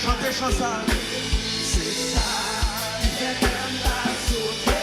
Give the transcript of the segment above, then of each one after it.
Chantez chanson. C'est ça qui fait qu'un pas sauter.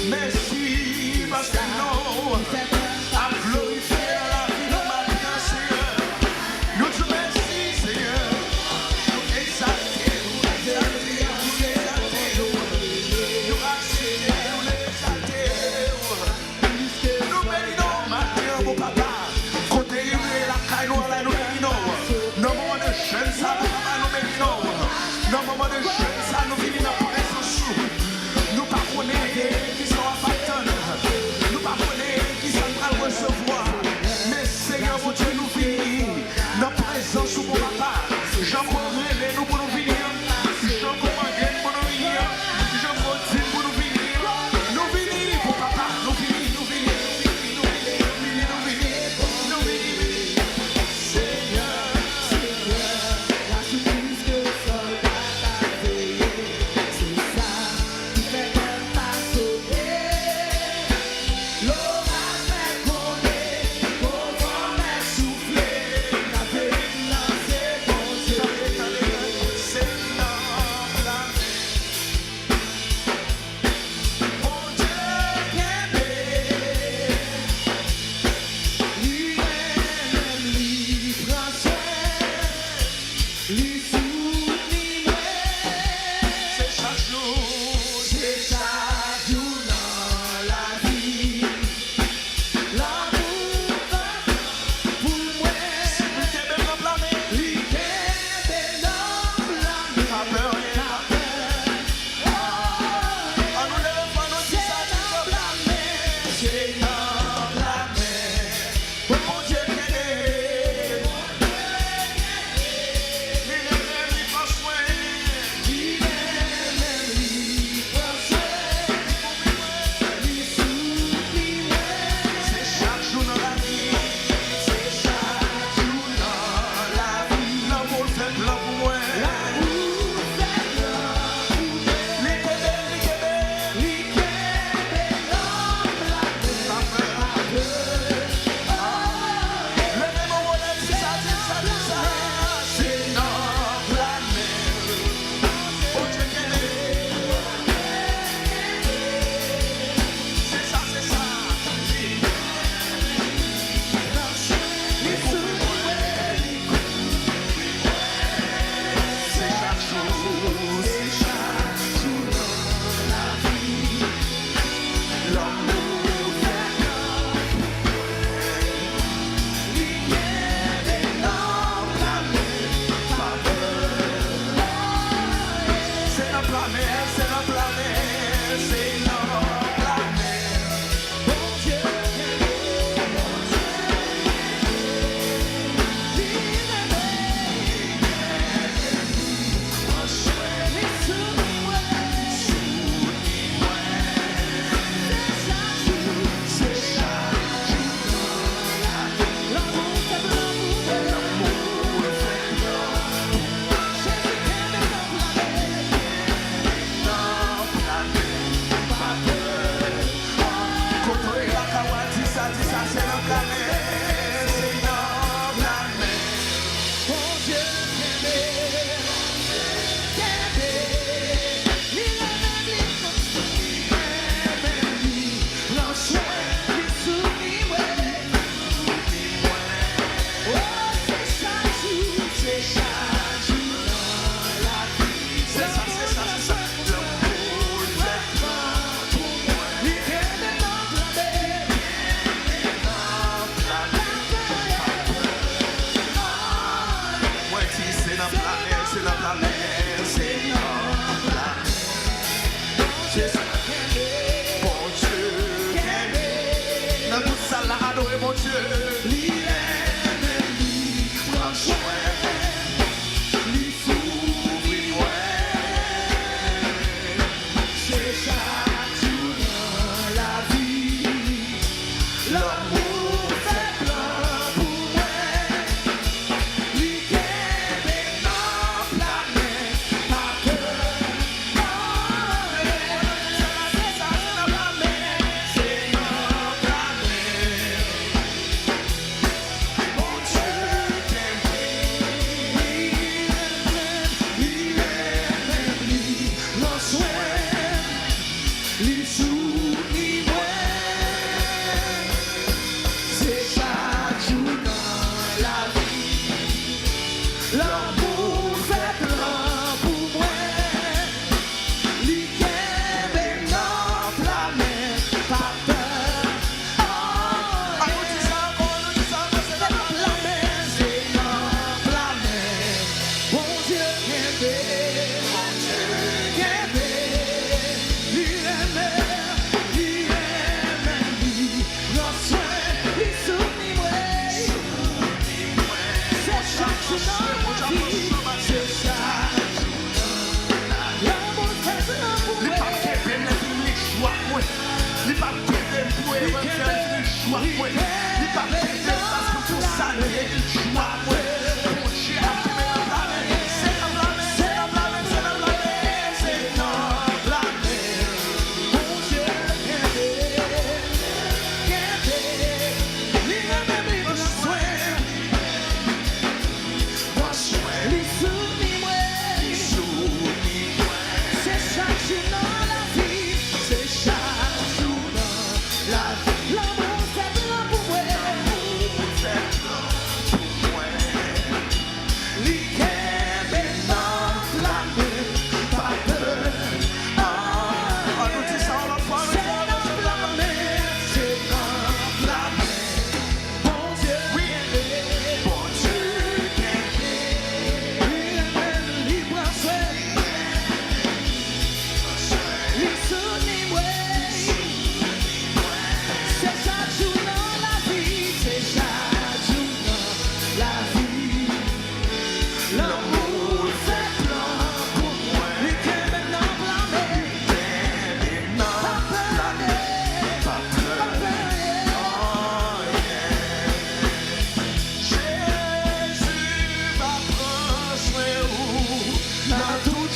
Merci parce que non, à glorifier la vie de ma vie, Seigneur. Nous te remercions, Seigneur. Nous exaltons, nous exaltons. Nous bénissons, Mathieu, mon papa. Côté la caille, nous bénissons. Nos moments de jeûne, ça, nous bénissons. Nos moments de jeûne, ça, nous bénissons. Nous parlons qui sont à Patton, nous parlons qui sont à recevoir. Mais Seigneur, mon Dieu, nous venons dans la présence de mon papa. J'en commande nous pour nous venir. J'en commande pour nous venir. J'en commande pour nous venir. Nous venons pour papa. Nous venons, nous venons, nous venons, nous venons, nous venons. Seigneur, Seigneur, la surprise que soldat a payé, c'est ça.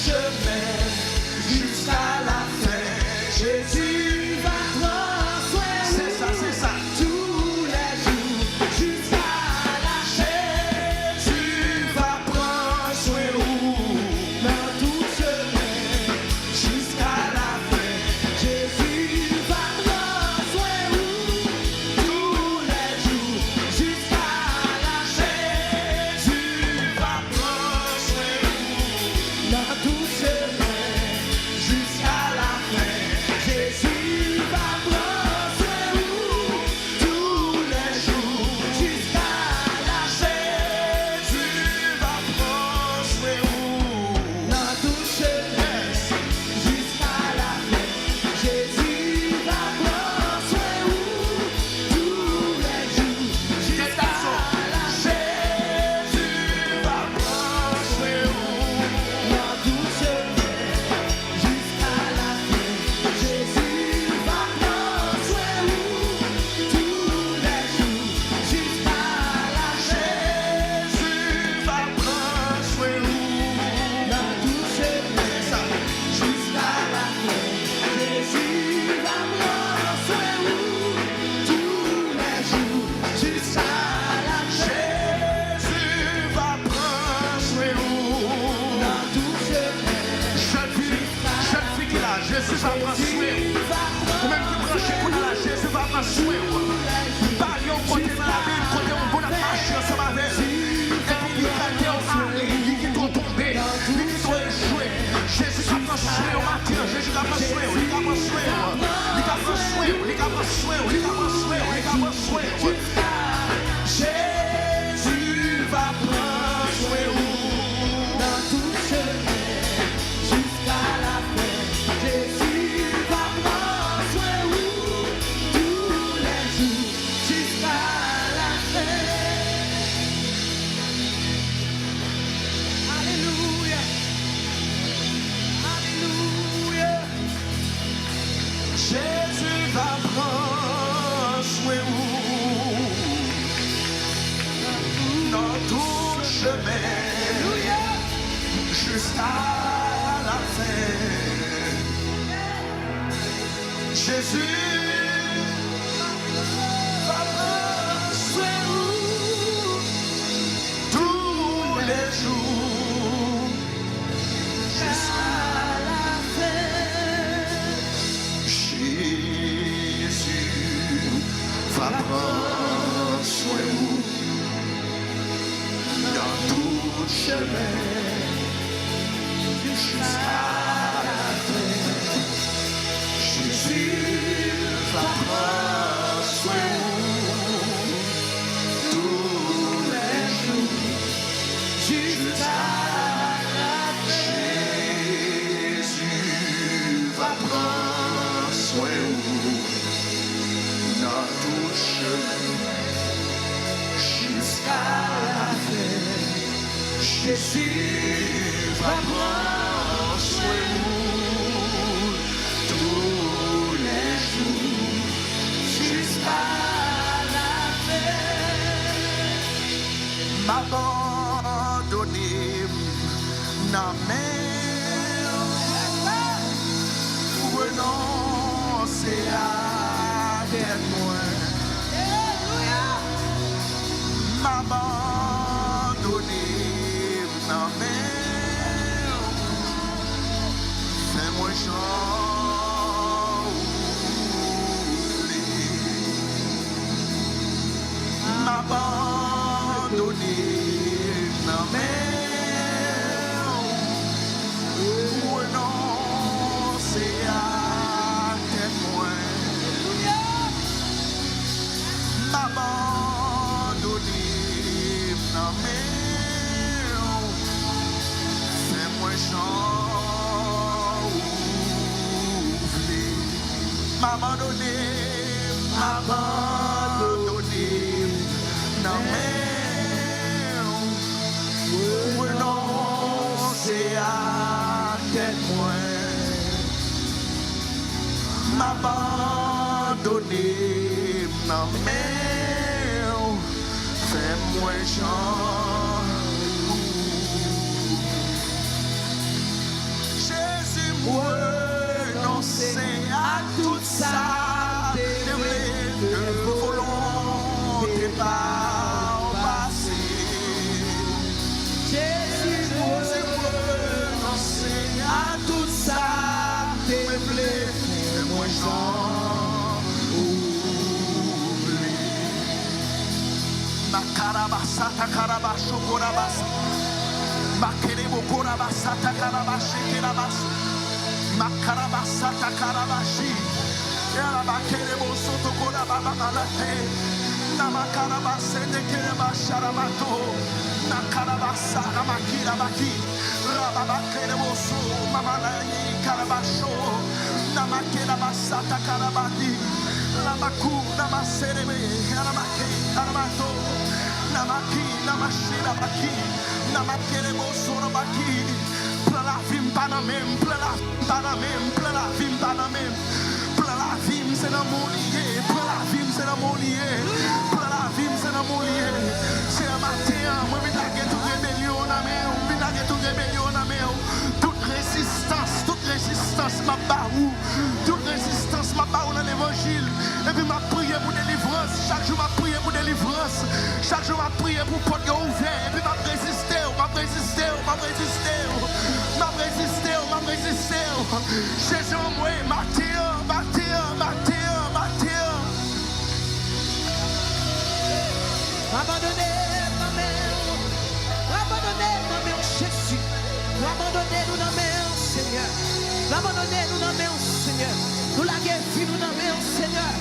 chemin jusqu'à la fin. Jésus va prendre soin de nous. C'est ça. Tous les jours jusqu'à la fin. Jésus va prendre soin de nous. Dans tout chemin jusqu'à la fin. Jésus va prendre soin de nous. Tous les jours jusqu'à la fin. Jésus va prendre soin de nous. Dans tout chemin jusqu'à la fin. Jésus va prendre soin de nous. Tous les jours jusqu'à la fin. Jésus va prendre soin de nous. Dans tout chemin jusqu'à la fin. Jésus va prendre soin de nous. Tous les jours jusqu'à la fin. Jésus va prendre soin de nous. Dans tout chemin jusqu'à la fin. Jésus va prendre soin de nous. Tous les jours jusqu'à la fin. Jésus va prendre soin de nous. Dans tout chemin jusqu'à la fin. Jésus va prendre soin de nous. Tous les jours jusqu'à la fin. Jésus va prendre soin de nous. Dans tout chemin. Jeune fille qui là, Jésus va prendre soin. Ou même qui branche qu'on a là, Jésus va prendre soin. Pas yon côté dans la ville, côté on bon marcher ensemble avec. Et puis il y a il qui sont tombés, il qui sont échoués. Jésus va prendre soin au matin, Jésus va prendre soin, il va prendre soin, il va prendre soin, il va prendre soin, il va prendre soin, il va prendre soin. Jésus va prendre soin dans tout chemin jusqu'à la fin. Jésus va prendre soin tous les jours jusqu'à la fin. Alléluia. Alléluia. Jésus va prendre soin dans tout chemin jusqu'à la fin. Jésus va prendre soin tous les jours jusqu'à la fin. Jésus va prendre soin dans tout chemin jusqu'à la fin. Jésus va prendre soin tous les jours jusqu'à la fin. Jésus va prendre soin dans tout chemin jusqu'à la fin. Jésus va prendre soin tous les jours jusqu'à la fin. M'abandonner dans mes renoncer à moi. M'abandonner dans mes fais-moi m'abandonner dans mes renoncer à témoin. M'abandonner dans mes fais-moi m'abandonner dans mes renoncer à témoin. M'abandonner dans mes fais-moi renoncer à tout ça, de volonté pas passer. Jésus, renoncer à tout ça, moi j'en oublie. Makarabasa, takarabasho, korabasa. Makerebo, korabasa, takarabashe, kerabasa. Makarabasa, takarabashi. Makerebo, soto, korababalate. Namakarabase, nekerebasharabato. Nakarabasa, namakirabaki. Rababakerebo, so, mamalayi, karabasho. Namakirabasa, takarabati. Namaku, namaserebe, namake, namato. Namaki, namashirabaki. Namakerebo, sorabaki. Plein la vie, pas la même, plein la vie, pas la même, plein la vie, pas la même. Plein la vie, c'est dans mon lié, plein la vie, c'est dans mon lié, plein la vie, c'est dans mon lié. C'est un matin, moi, je vais toute rébellion dans mes mains, je vais toute rébellion dans mes mains. Toute résistance, ma baou, toute résistance, ma baou dans l'évangile. Et puis, ma prière pour délivrance, chaque jour, ma prière pour délivrance, chaque jour, ma prière pour porte ouvert. Et puis, ma résister, ma résister, ma résister. M'a résisté, Jésus moi, Matthieu. Abandonnez ma main, Jésus. Abandonnez-nous dans ma main, Seigneur. Abandonnez-nous dans ma main, Seigneur. Nous la guérissons nous dans ma main, Seigneur.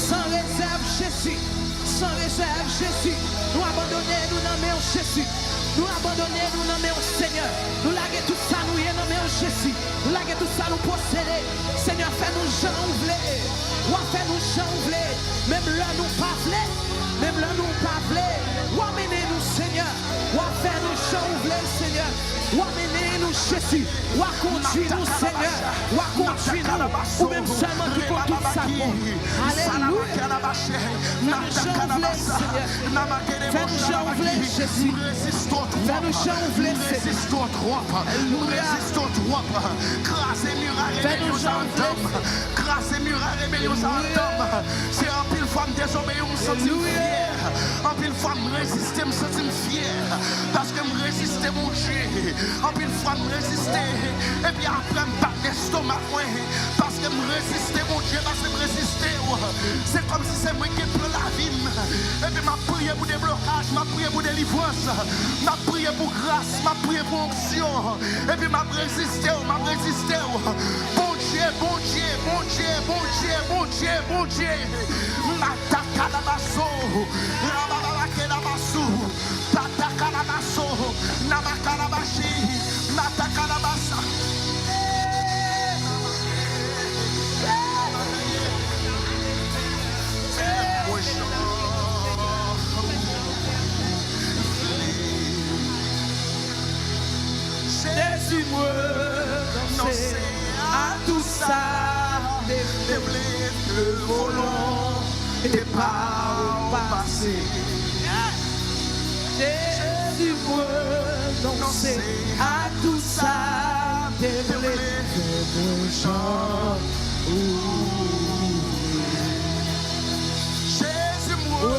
Sans réserve, Jésus. Sans réserve, Jésus. Nous abandonnez-nous dans ma main, Jésus. Nous abandonnons, nous nommons Seigneur. Nous laguons tout ça, nous y nommons Jésus. Nous laguons tout ça, nous posséder. Seigneur, fais-nous janvler. Ou fais-nous janvler. Même là, nous parler. Même là, nous parler. Ou amenez-nous, Seigneur. Ou fais-nous janvler, Seigneur. Ou amenez-nous, Jésus. Ou conduire-nous, Seigneur. Ou conduire-nous. Ou même seulement qui compte tout ça. Alléluia. Fais-nous janvler, Seigneur. Fais-nous janvler, Jésus. Fais-nous janvler, résistons trop, nous résistons trop. Grâce et muraille, rébellion grâce et muraille, rébellion c'est un pile femme désobéie, on me sent fier. En pile femme résister, me sens fier. Parce que me résister, mon Dieu. En pile femme résister. Et puis après, me battre l'estomac, parce que me résister, mon Dieu, parce que me résister. C'est comme si c'est moi qui pleure la vie. Et puis ma prière pour déblocage, ma prière pour délivrance. Ma prière pour grâce, ma prière pour onction. Et puis ma résister, Bon Dieu, bon Dieu, bon Dieu, bon Dieu, bon Dieu, bon Dieu. Mataka la basso, rababake la basso, tataka la basso, namaka la bashi, mataka la bassa. Jésus, moi, renoncer à tout ça, déblé le volant et pas passer. Jésus, moi, renoncer à tout ça, déblé le chant. Jésus, moi,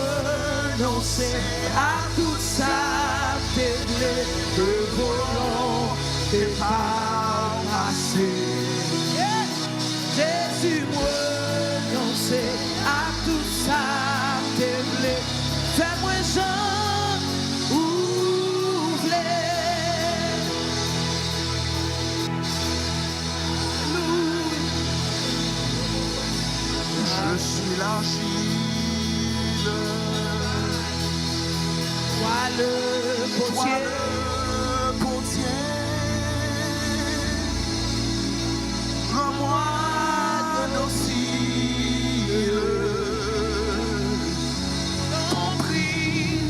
renoncer à tout ça, déblé le volant et pas passer. Jésus, moi, renoncer à tout ça, déblé, fais-moi Jean, ouvre. Je suis l'argile. Toi le potier, rends-moi docile. ton prisonnier.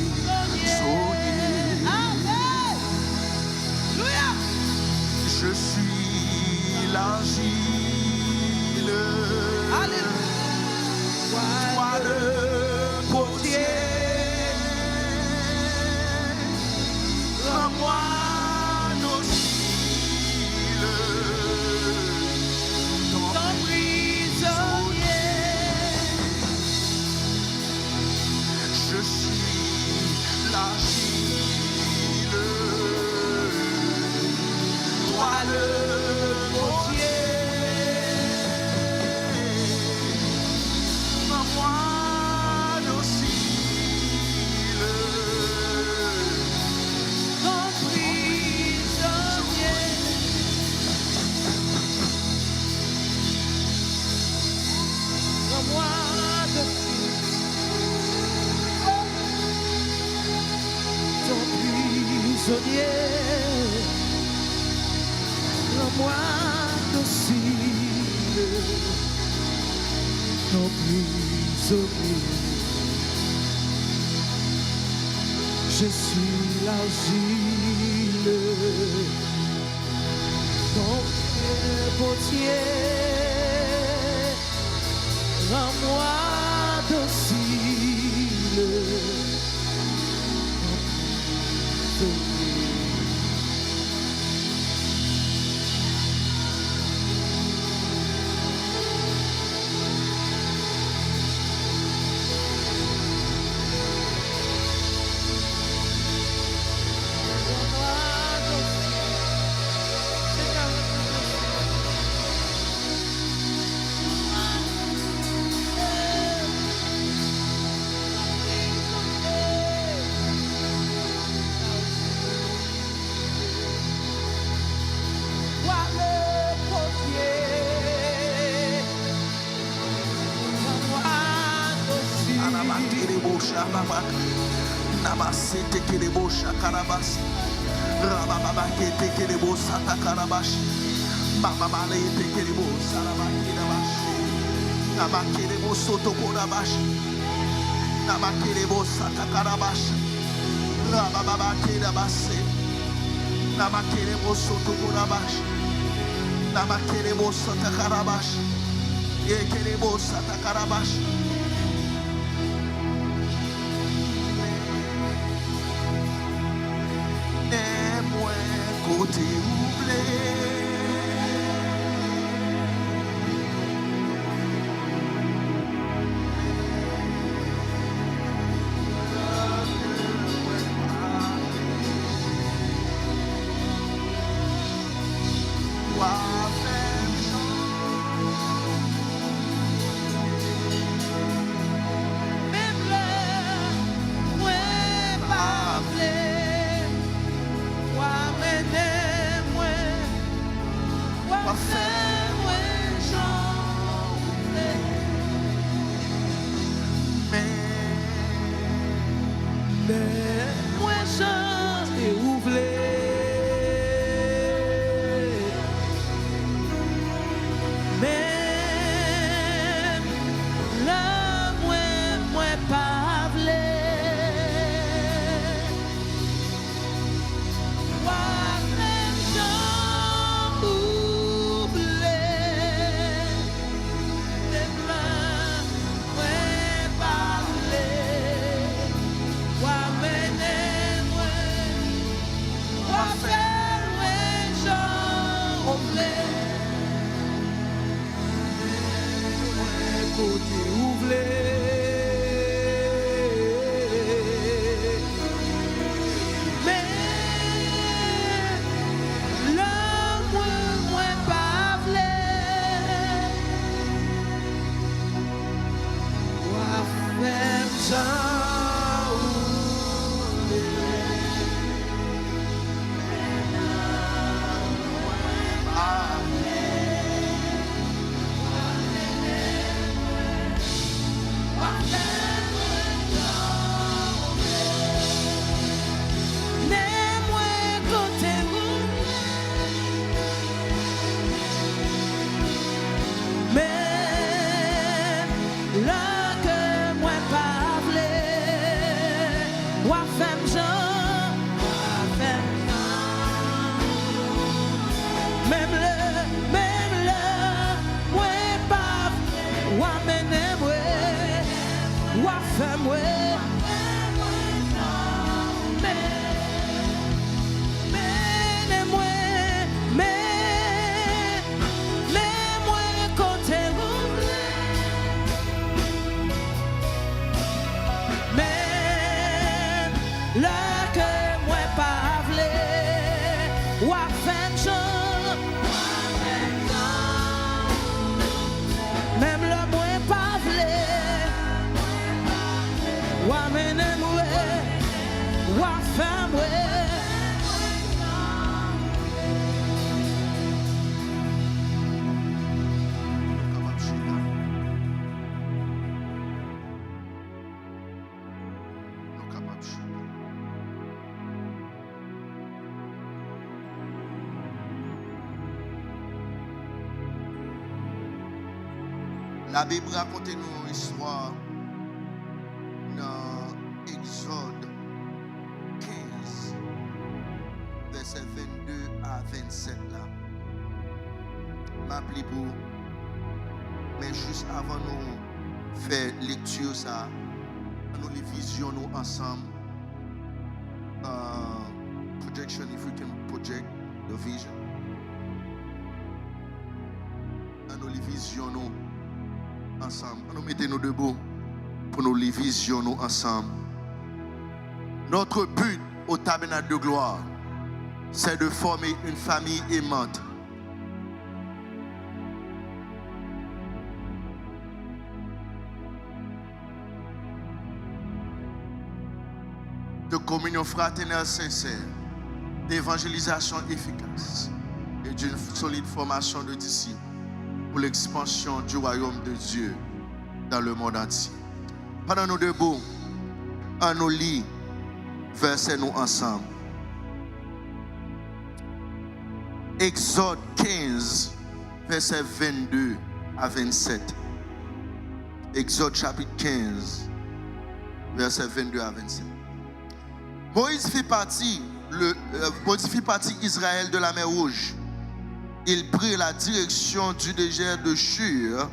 Alléluia. Je suis l'argile. Alléluia. Toi le potier. Rends-moi docile. Rends-moi de ton prisonnier. Rends-moi docile, ton prisonnier. Je suis l'argile, ton potier. Rends-moi docile, ton prisonnier. Namasete kelebo shakarabas. Rababa kete kelebo satakarabash. Baba malete kelebo sarabakirabash. Nabakelebo sotokorabash. Nabakelebo satakarabash. Rababa kirabase. Nabakelebo sotokorabash. Nabakelebo satakarabash. Yekelebo satakarabash. Côté oublé, La Bible raconte une histoire dans Exode 15, verset 22 à 27 là. M'appelez pour, mais juste avant nous faire lecture ça, nous les visions nous ensemble. Projection, if we can project the vision. Nous les visions nous ensemble. Nous mettons nous debout pour nous les visions nous ensemble. Notre but au tabernacle de gloire, c'est de former une famille aimante. De communion fraternelle sincère, d'évangélisation efficace et d'une solide formation de disciples pour l'expansion du royaume de Dieu dans le monde entier. Pendant nous debout, on nous lit versets nous ensemble. Exode 15, versets 22 à 27. Exode chapitre 15, versets 22 à 27. Moïse fit partie Israël de la mer Rouge. Il prit la direction du désert de Shur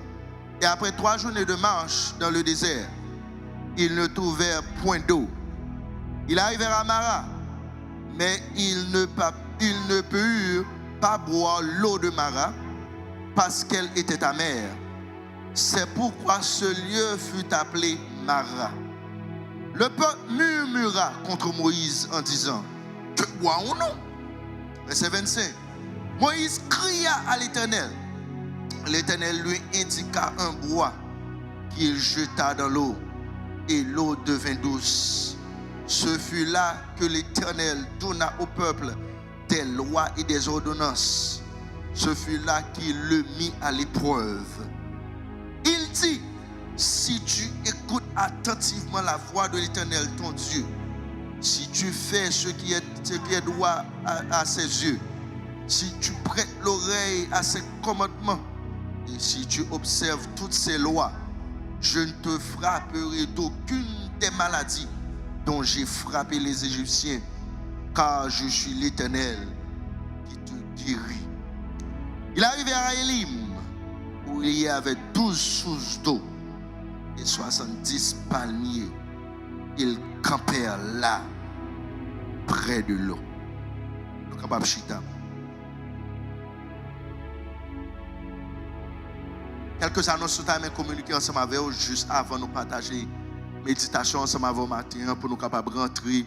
et après 3 journées de marche dans le désert, ils ne trouvèrent point d'eau. Ils arrivèrent à Mara, mais ils ne purent pas boire l'eau de Mara parce qu'elle était amère. C'est pourquoi ce lieu fut appelé Mara. Le peuple murmura contre Moïse en disant: que boirons-nous? Verset 25. Moïse cria à l'Éternel. L'Éternel lui indiqua un bois qu'il jeta dans l'eau et l'eau devint douce. Ce fut là que l'Éternel donna au peuple des lois et des ordonnances. Ce fut là qu'il le mit à l'épreuve. Il dit: si tu écoutes attentivement la voix de l'Éternel ton Dieu, si tu fais ce qui est droit à ses yeux, si tu prêtes l'oreille à ses commandements, et si tu observes toutes ses lois, je ne te frapperai d'aucune des maladies dont j'ai frappé les Égyptiens, car je suis l'Éternel qui te guérit. Il arrivait à Élim, où il y avait 12 sources d'eau et 70 palmiers. Ils campèrent là, près de l'eau. Nous sommes capables chita. Quelques annonces que nous communiquer ensemble avec vous juste avant de nous partager méditation ensemble avec vous matin pour nous capables de rentrer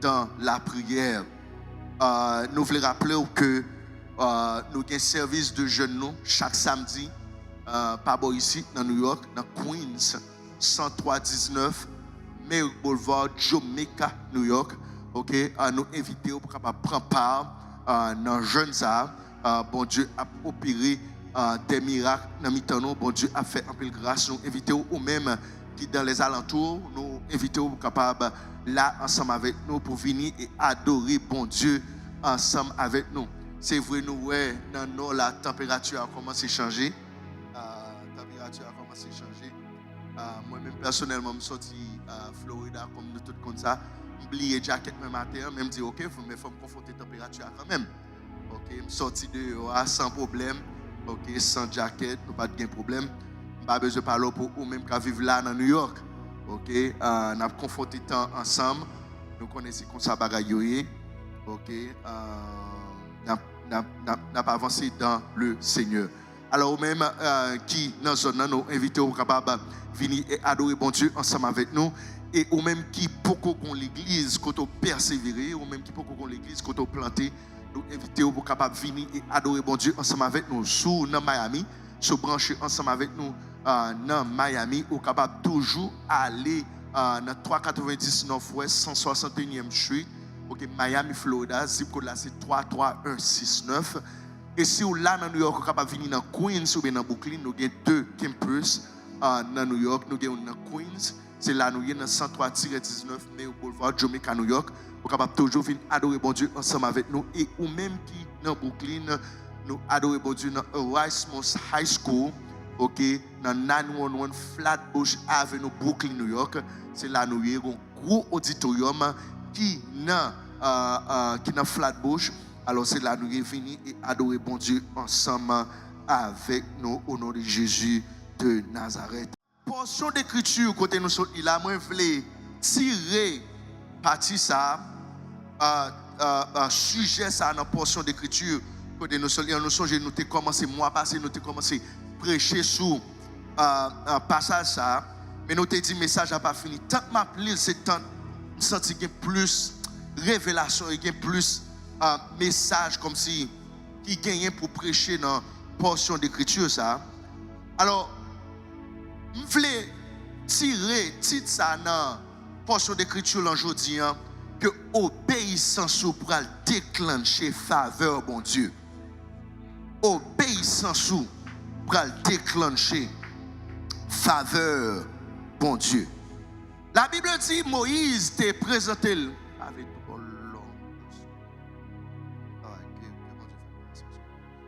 dans la prière. Nous voulons rappeler que nous avons un service de jeunes chaque samedi. Pas bon ici, dans New York, dans Queens, 103-19, Merrick Boulevard, Jamaica, New York. Ok, nous invitons pour prendre part dans jeunes arts. Bon Dieu a opéré des miracles dans mi-temps. Bon Dieu a fait un peu de grâce. Nous invitons ou même qui dans les alentours, nous invitons pour capable là ensemble avec nous pour venir et adorer bon Dieu ensemble avec nous. C'est vrai, nous ouais, dans nous la température a commencé à changer. A commencé à changer. Moi-même, personnellement, je suis sorti à Florida comme nous tous comme ça. Je oublié jacket même matin, même dire OK, mais il faut me confronter la température quand même. OK, je suis sorti dehors sans problème. OK, sans jacket, pas de problème. Je n'ai pas besoin de parler pour ou même qu'à vivre là dans New York. OK, on a confronté temps ensemble. Nous connaissons comme ça bagaille. OK, n'a pas avancé dans le Seigneur. Alors, même qui dans la zone, nous invitons capables de venir et adorer bon Dieu ensemble avec nous. Et ou même qui beaucoup qu'on l'église, quand on persévérer, ou même qui beaucoup qu'on l'église, quand on planter, nous invitons pour capable de venir et adorer bon Dieu ensemble avec nous. Sous dans Miami, se brancher ensemble avec nous dans Miami, ou capable toujours aller dans 390 Northwest 161e Street, OK, Miami, Florida, zip code là c'est 33169. Et si vous là dans New York, vous capable venir dans Queens ou bien dans Brooklyn, nous avons 2 campus dans New York, nous avons dans Queens, c'est là nous avons dans 103-19 Merrick Boulevard, Jamaica, New York. Vous capable toujours venir adorer bon Dieu ensemble avec nous et ou même qui dans Brooklyn, nous adorer bon Dieu dans Erasmus High School, OK, dans 911 Flatbush Avenue, Brooklyn, New York. C'est là nous avons un gros auditorium qui dans Flatbush. Alors c'est là nous sommes venus et adorer bon Dieu ensemble avec nous au nom de Jésus de Nazareth. Portion d'écriture côté nous sommes là, moi je voulais tirer partie ça sujet ça dans portion d'écriture côté nous sommes nous avons commencé mois passé nous avons commencé prêcher sur passage ça mais nous avons dit message n'a pas fini tant m'appeler c'est tant me sentir plus révélation et plus message comme si qui gagne pour prêcher dans portion d'écriture ça. Alors je voulais tirer titre ça dans portion d'écriture aujourd'hui que obéissance pour déclencher faveur bon Dieu. Obéissance pour déclencher faveur bon Dieu. La Bible dit Moïse t'a présenté avec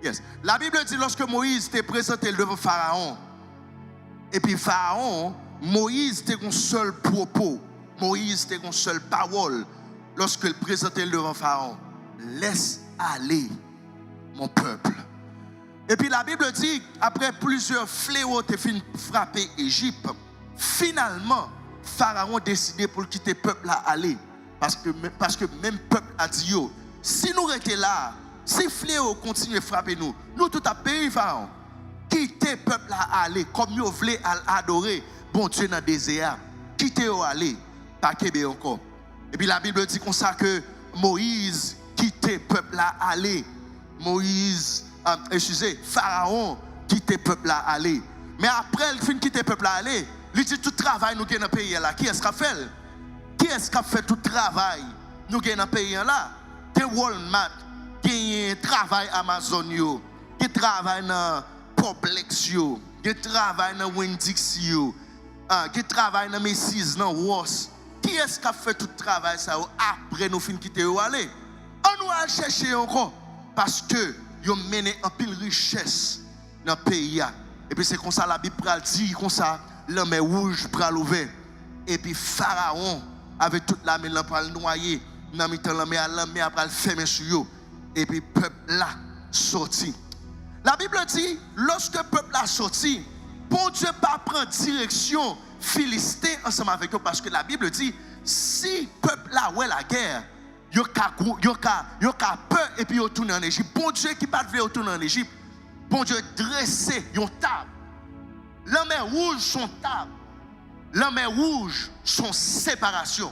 Yes. La Bible dit lorsque Moïse t'est présenté devant Pharaon, et puis Pharaon, Moïse était un seul propos, Moïse était une seule parole lorsque il présentait devant Pharaon. Laisse aller mon peuple. Et puis la Bible dit, après plusieurs fléaux qui ont frappé l'Égypte, finalement, Pharaon a décidé pour quitter le peuple à aller. Parce que même le peuple a dit, yo, si nous étions là, si fléau continue à frapper nous, nous tout à pays Pharaon, quitter le peuple à aller, comme nous voulons adorer bon Dieu dans le désert, quitter à aller, pas Québec encore. Et puis la Bible dit comme ça que Moïse quittait le peuple à aller. Pharaon quittait le peuple à aller. Mais après, il finit quitter le peuple à aller, il dit tout travail nous gagnons dans le pays là. Qui est-ce qui a fait? Qui est-ce qui a fait tout travail nous gagnons dans le pays là? Qui Walmart, qui travaille Amazon, qui travaille dans Publix, qui travaille dans Winn-Dixie, qui travaille dans Macy's, dans Ross. Qui est-ce qui a fait tout travail ça après nous finir quitter ou aller? On nous a cherché encore parce que ils ont mené un pile richesse dans le pays. Et puis c'est comme ça la Bible dit comme ça la mer rouge pral ouvert. Et puis Pharaon avec toute la mer pral noyer dans mitan la mer pral fermer sur eux. Et puis le peuple là sorti. La Bible dit lorsque le peuple là sorti, bon Dieu pas prendre direction Philistin ensemble avec eux parce que la Bible dit si le peuple là ouais la guerre, yo ka peur et puis yo tourner en Égypte. Bon Dieu qui pas veut retourner en Égypte. Bon Dieu dressé une table. La mer rouge son table. La mer rouge son séparation.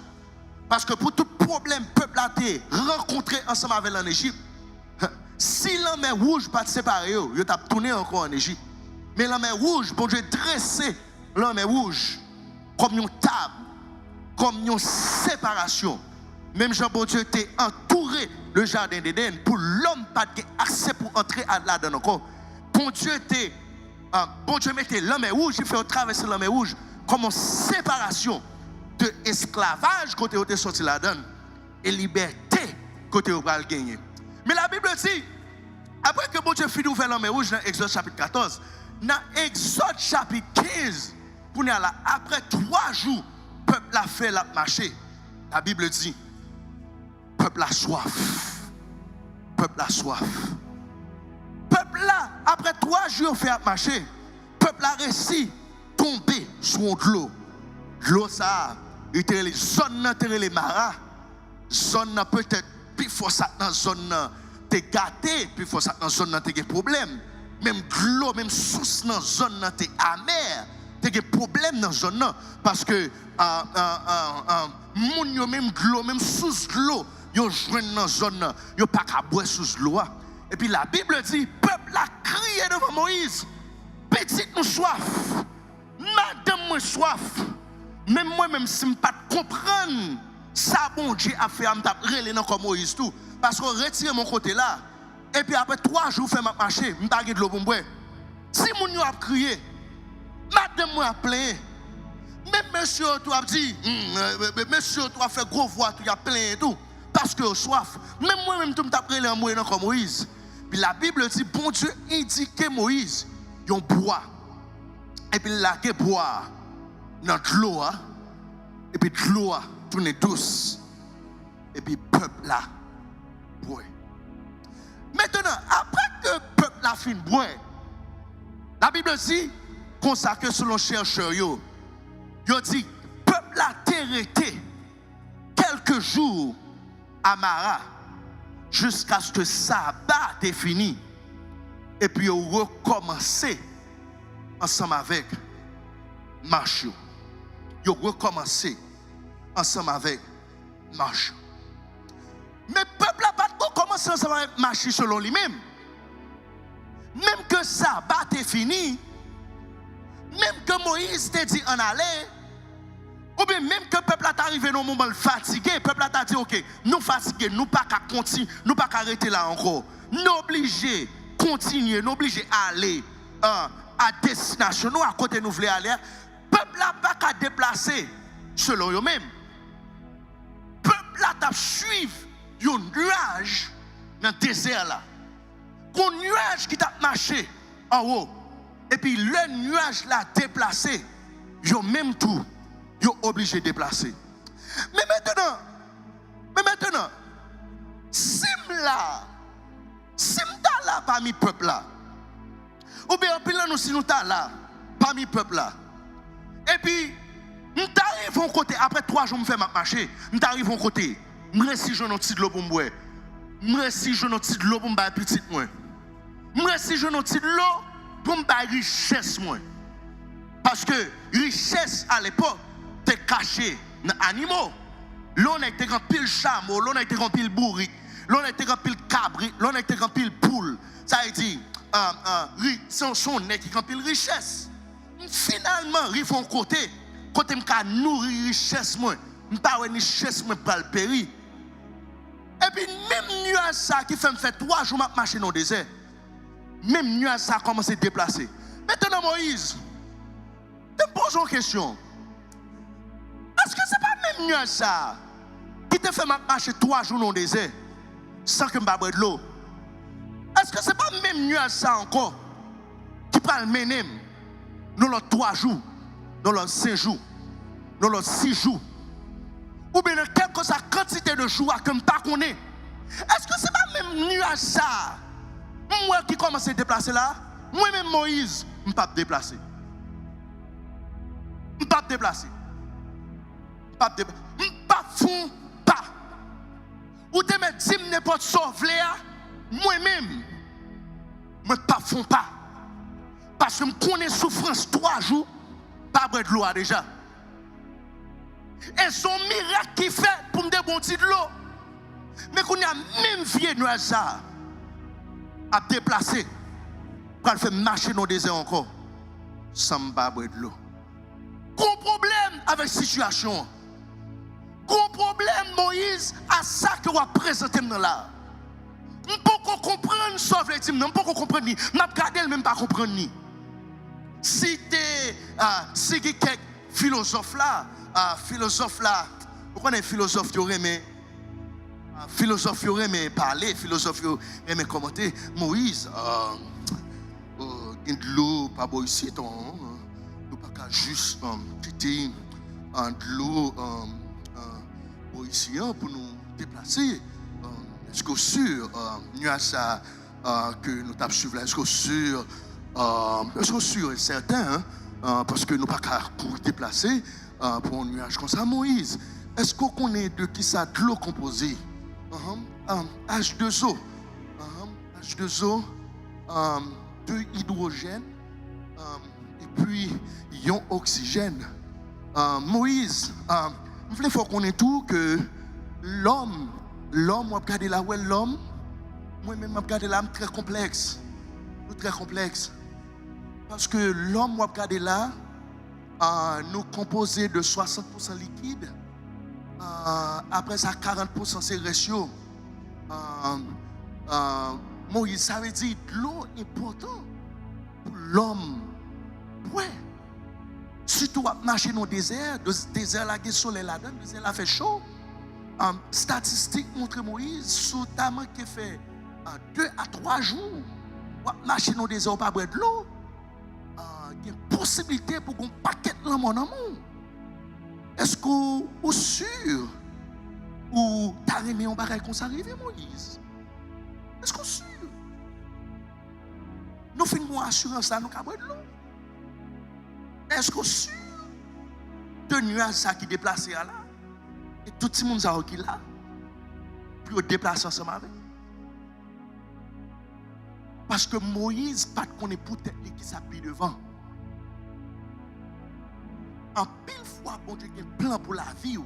Parce que pour tout problème peuple a été rencontré ensemble avec en Égypte. Si la mer rouge pas séparé, yo t'a tourné encore en Égypte. Mais la mer rouge, bon Dieu dressé la mer rouge comme une table, comme une séparation. Même Jean bon Dieu était entouré le jardin d'Éden pour l'homme pas de accès pour entrer là-dedans encore. Bon Dieu mettait la mer rouge, il fait traverser la mer rouge comme une séparation de esclavage côté où tu es sorti là-dedans et liberté côté où tu as gagné. Mais la Bible dit, après que bon Dieu finit d'ouvrir la mer rouge dans Exode chapitre 14, dans Exode chapitre 15, pour nous là, après 3 jours, le peuple a fait la marcher. La Bible dit, peuple a soif. Peuple a soif. Peuple là, après 3 jours, fait marcher. Peuple a réussi tomber sur l'eau. L'eau, ça, il était les zones, les maras. Zone peut-être, puis il faut ça dans zone, t'es gâté, puis il faut ça dans zone, t'es des problèmes. Même l'eau, même source dans zone, t'es amer. T'es des problèmes dans zone, parce que, moun yo même l'eau, même sous l'eau, yo joine dans zone, yo pas qu'à boire sous l'eau. Et puis la Bible dit, peuple a crié devant Moïse, petite nous soif, madame moi soif. Même moi-même, si je ne pas comprendre, ça bon Dieu a fait, je vais relé comme Moïse tout. Parce qu'on retire mon côté là, et puis après 3 jours, je fais ma marché, je ne pas de l'eau pour boire. Si mon yo a crié, madame moi a plein. Même monsieur, tu as dit, monsieur, tu as fait gros voix, tu as plein et tout. Parce que soif. Même moi-même, tu m'as relé en comme Moïse. Puis la Bible dit, bon Dieu indiquait Moïse, yon bois. et puis là que boire dans de l'eau, et puis de l'eau tourne douce, et puis peuple là boit. Maintenant, après que peuple là fin boire, la Bible dit comme ça que selon chercheurs yo dit peuple là t'arrêté quelques jours à Mara jusqu'à ce que sabbat est fini, et puis ils recommencé ensemble avec marche. Ils recommencé ensemble avec marche. Mais le peuple n'a pas commencé ensemble avec marche selon lui-même. Même que sabbat est fini, même que Moïse t'a dit en aller, ou bien même que le peuple est arrivé dans un moment fatigué, le peuple a dit ok, nous fatigués, nous pas qu'à continuer, nous pas qu'à arrêter là encore. Nous obligés continuer, nous obligés aller à destination, nous à côté nous voulons aller. Le peuple n'a pas qu'à déplacer selon eux-mêmes. Le peuple a suivi un nuage dans le désert là. Un nuage qui t'a marché en haut. Et puis le nuage l'a déplacé. Yo même tout, yo obligé de déplacer. Mais maintenant, si m'ta là parmi peuple là, ou bien en pile nous si nous ta là parmi peuple là, et puis m'arrive au côté après 3 jours me fait marcher, m'arrive au côté, me si je n'ai petit de l'eau pour me me si je n'ai petit de l'eau pour me petit moi, me si je n'ai petit de l'eau pour me richesse moi. Parce que richesse à l'époque était cachée dans les animaux. L'on était grand pile chameau, l'on était grand pile bourrique, l'on était grand pile cabri, l'on était grand pile poule. Ça veut dire, son nez qui grand pile richesse. Finalement, ils font côté m'ka nourrir richesse moi, m'pa une richesse moi pour le péri. Et puis même nuage ça qui fait me faire 3 jours m'a marcher dans le désert. Même nuage ça commence à se déplacer. Maintenant Moïse, je me pose une question. Est-ce que ce n'est pas même nuage ça qui te fait marcher 3 jours dans le désert sans que je boive de l'eau? Est-ce que ce n'est pas même nuage ça encore qui peut le mener dans les 3 jours, dans les 5 jours, dans les 6 jours, ou bien dans quelque quantité de jours que je ne connais pas? Est-ce que ce n'est pas même nuage ça moi qui commence à se déplacer là? Moi-même Moïse, je ne peux pas me déplacer. Je ne peux pas me déplacer. Je ne peux pas fond pas. Ou te me dit n'importe sauver moi-même. Je ne peux pas fond pas. Parce que je connais souffrance 3 jours, pas boire de l'eau déjà. Et son miracle qui fait pour me débondir de l'eau. Mais qu'on a même vieux nuage ça à déplacer pour faire marcher dans le désert encore sans boire de l'eau. Gros problème avec la situation. Gros problème Moïse à ça que vous présentez là. Je ne peux pas comprendre sauf les types, je ne peux pas comprendre ni. Je ne peux même pas comprendre ni. Si quelques philosophes là, vous connaissez philosophe qui aurait philosophe aurait aimé parler, philosophe aurait aimé commenter. Moïse, de l'eau, pas beau ici, nous pas juste quitter de l'eau ici pour nous déplacer. Est-ce que sûr, nuage que nous t'avons suivi là, est-ce que sûr et certain, parce que nous pas pour déplacer pour un nuage comme ça, Moïse. Est-ce qu'on connaît de qui ça de l'eau composée? H2O, H2O, de hydrogène et puis ion oxygène. Moïse, il faut qu'on ait tout que l'homme, on regarde là où est l'homme, moi-même je regarde là très complexe, parce que l'homme on regarde là, nous composé de 60% liquide. Après ça, 40% c'est ratio. Moïse, ça veut dire l'eau est important pour l'homme. Ouais. Surtout à marcher dans le désert là, il y a le soleil là-dedans, le désert là fait chaud. Statistiques montrent Moïse, notamment qui fait 2 à 3 jours, marcher dans le désert, pas boire de l'eau. Il y a possibilité pour qu'on paquet dans mon amour. Est-ce que vous sûr ou t'as aimé un bagage comme ça arrive, Moïse? Est-ce que vous sûr? Nous finissons assurance là, nous cabons de l'eau. Est-ce que vous sûr? De nuages ça qui déplacé là et tout le monde qui là pour déplacer ensemble avec. Parce que Moïse pas connaît pour tête qui s'appuie devant. En pile fois, bon Dieu a un plan pour la vie.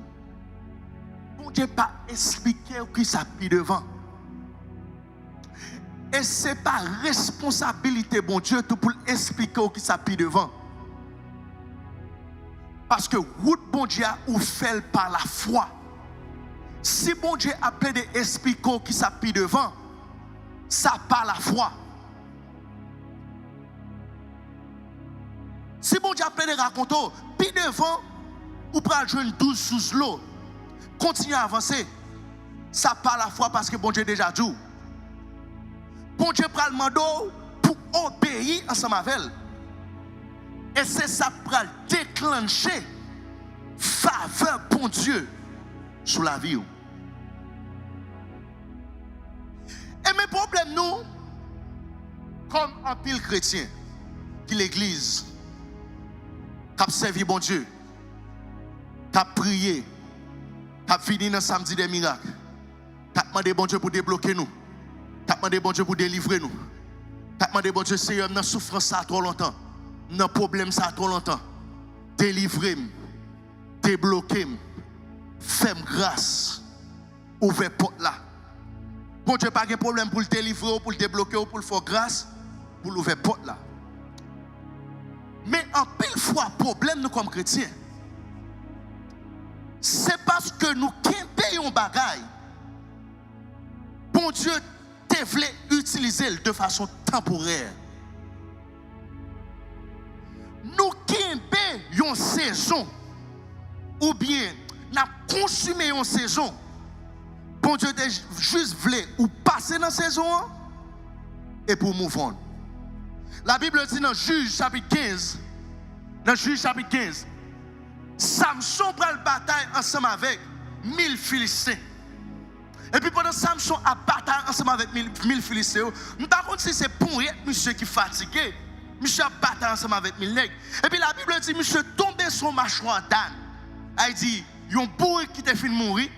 Bon Dieu pas expliqué qui s'appuie devant. Et ce n'est pas responsabilité, bon Dieu, tout pour expliquer qui s'appuie devant. Parce que route bon Dieu ou fait par la foi. Si bon Dieu a plein d'expliquer qui s'appuie devant, ça par la foi. Si bon Dieu a plein de raconter, puis devant, ou pral jouer 12 sous l'eau, continue à avancer. Ça par la foi parce que bon Dieu déjà dit. Bon Dieu pral mando pour obéir ensemble avec elle. Et c'est ça qui va déclencher faveur pour Dieu sur la vie. Et mes problèmes, nous, comme un pile chrétien, qui l'église, qui a servi bon Dieu, qui a prié, qui a fini dans samedi des miracles, qui a demandé bon Dieu pour débloquer nous, qui a demandé bon Dieu pour délivrer nous, qui a demandé bon Dieu, Seigneur, dans la souffrance ça trop longtemps. Dans le problème ça trop longtemps. Délivrez-moi, débloquez-moi, fais-moi grâce, ouvrez porte là. Bon Dieu pas de problème pour le délivrer, pour le débloquer, ou pour le faire grâce, pour l'ouvrir porte là. Mais en pile fois, problème nous comme chrétiens, c'est parce que nous payons bagaille. Bon Dieu te voulait utiliser de façon temporaire. Nous payons une saison, ou bien nous consumons une saison. Bon Dieu te juste voulait ou passer dans la saison et pour mouvoir. La Bible dit dans Juge chapitre 15, Samson prend la bataille ensemble avec 1000 Philistins. Et puis pendant Samson a bataille ensemble avec 1000 Philistins, je ne sais pas si c'est pour monsieur qui est fatigué. Monsieur a bataille ensemble avec 1000 nègres. Et puis la Bible dit, monsieur tombé sur mâchoire d'âne. Elle dit, il y a un bourrique qui est fini de mourir.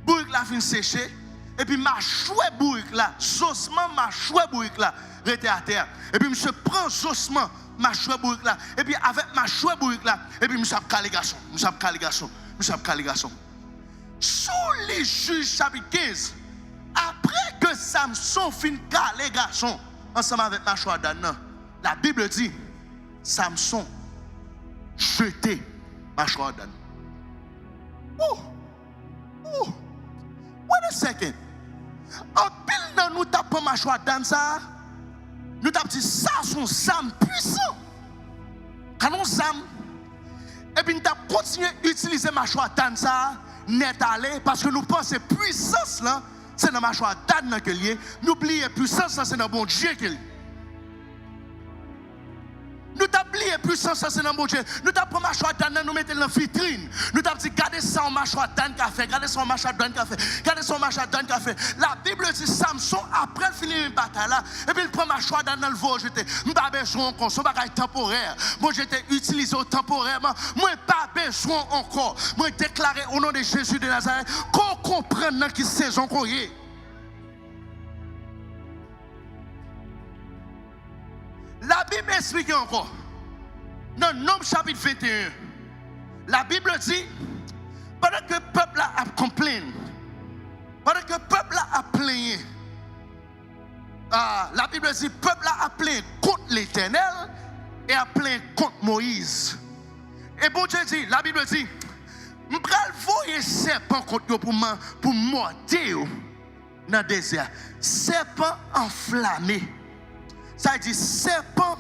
Bourrique la fin séché. Et puis mâchoire bourrique là, zossement mâchoire bourrique là, rete à terre. Et puis monsieur prend zossement mâchoire bourrique là. Et puis avec mâchoire bourrique là, et puis monsieur a calé garçon. Sous les Juges chapitre 15, après que Samson fin calé garçon ensemble avec mâchoire d'âne, la Bible dit, Samson jeté mâchoire d'âne. Wait a second. En pile dans nous tapons mâchoire d'âne ça, nous tapons dit ça son âme puissant. Quand on âme, et puis nous tapons continué à utiliser mâchoire d'âne ça, net aller, parce que nous pensons puissance là, c'est dans mâchoire d'âne que lié. Nous oublions puissance là, c'est dans bon Dieu que lié. Nous t'avons oublié puissance, c'est dans mon Dieu. Nous t'avons pris mâchoire d'âne, nous mettons dans la vitrine. Nous t'avons dit, gardez ça en mâchoire d'âne qu'a fait, gardez ça en mâchoire d'âne qu'a fait, gardez ça en mâchoire d'âne qu'a fait. La Bible dit, Samson, après finir une bataille là, et puis il prend mâchoire d'âne dans le vol, j'étais, je n'ai pas besoin encore, ce bagage temporaire. Moi j'étais utilisé temporairement, moi pas besoin encore. Moi déclaré au nom de Jésus de Nazareth, qu'on comprenne dans quelle saison qu'on est. La Bible explique encore. Dans Nombre chapitre 21, la Bible dit, pendant que le peuple a complaint, pendant que le peuple a plaigné, la Bible dit, le peuple a plaint contre l'Éternel et a plaint contre Moïse. Et bon Dieu dit, la Bible dit, je vais envoyer serpent contre vous pour morder dans le désert. Serpent enflammé. Ça dit serpent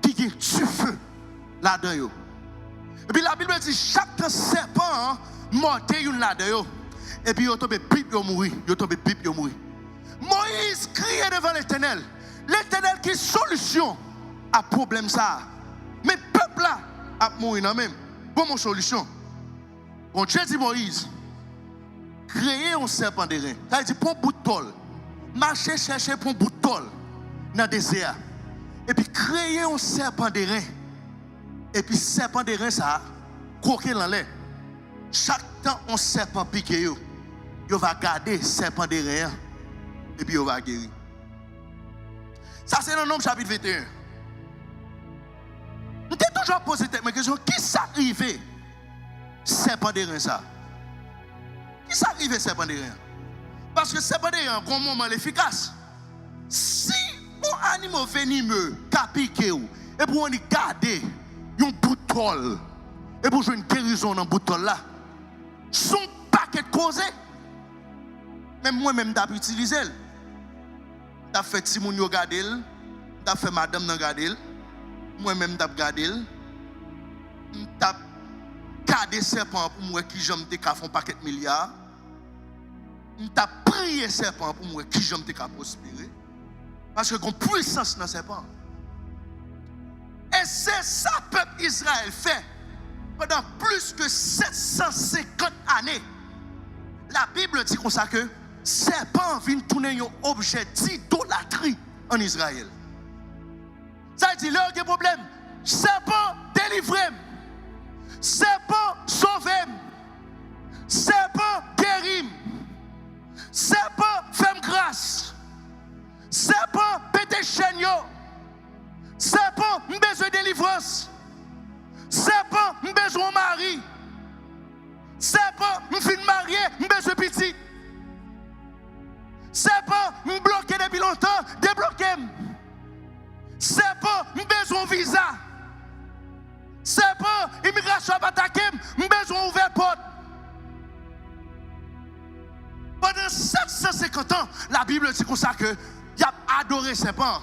qui est du feu là-dedans. Et puis la Bible dit chaque serpent morté là-dedans. Et puis il tombe pipe, il mourit. Moïse criait devant l'Éternel. L'Éternel qui solution à problème ça. Mais peuple peuple là a mourir dans même. Bon mon solution. Bon Dieu dit Moïse, créer un serpent de rein. Ça veut dire pour un bout de tôle. Marcher chercher pour un bout de tôle dans le désert. Et puis créer un serpent de rein. Et puis serpent de rein ça croquer dans l'air. Chaque temps un serpent pique yo va garder serpent de rein et puis il va guérir. Ça c'est dans Nombre chapitre 21. Nous t'ai toujours posé cette question, qui s'arrive serpent de rein ça? Qui s'arrive serpent de rein? Parce que serpent de rein un moment efficace. Si un animal venimeux qui piqué et pour on y garder un boutol et pour jouer une guérison dans boutol là, son paquet de causes. Même moi-même d'ap utiliser. T'as fait Timoun yo garder, t'as fait madame nan garder, moi-même d'ap garder, t'as gardé serpent pour moi qui j'aime te ka font paquet de milliards. T'as prié serpent pour moi qui j'aime te ka prospérer. Parce que gon puissance dans serpent. Et c'est ça que le peuple Israël fait pendant plus que 750 années. La Bible dit comme ça que serpent vient tourner un objet d'idolâtrie en Israël. Ça veut dire, là, il y a un problème. Serpent délivré. Serpent sauvé. Serpent guéri. Serpent fait grâce. Serpent pété chaîne. Serpent besoin de délivrance. Serpent besoin de mari. Serpent fin marié, besoin de petit. Serpent bloqué depuis longtemps, débloqué. Serpent besoin de visa. Serpent immigration attaqué, besoin ouvert porte. Pendant 750 ans, la Bible dit comme ça que il a adoré serpent.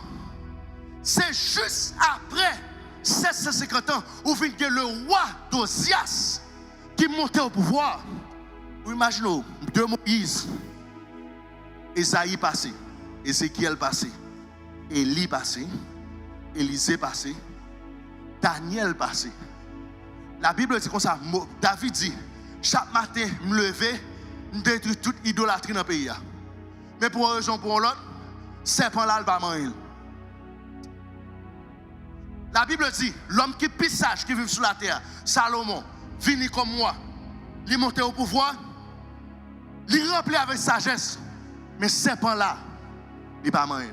C'est juste après 750 ans où vient le roi d'Ozias qui montait au pouvoir. Vous imaginez, de Moïse, Esaïe passé, Ézéchiel passé, Élie passé, Élisée passé, Daniel passé. La Bible dit comme ça, David dit, chaque matin, me lever, me détruire toute idolâtrie dans le pays. Mais pour une raison pour l'autre, serpent là, il va manger. La Bible dit, l'homme qui est sage, qui vit sur la terre, Salomon, vini comme moi, il monte au pouvoir, il remplit avec sagesse, mais serpent là, il va manger.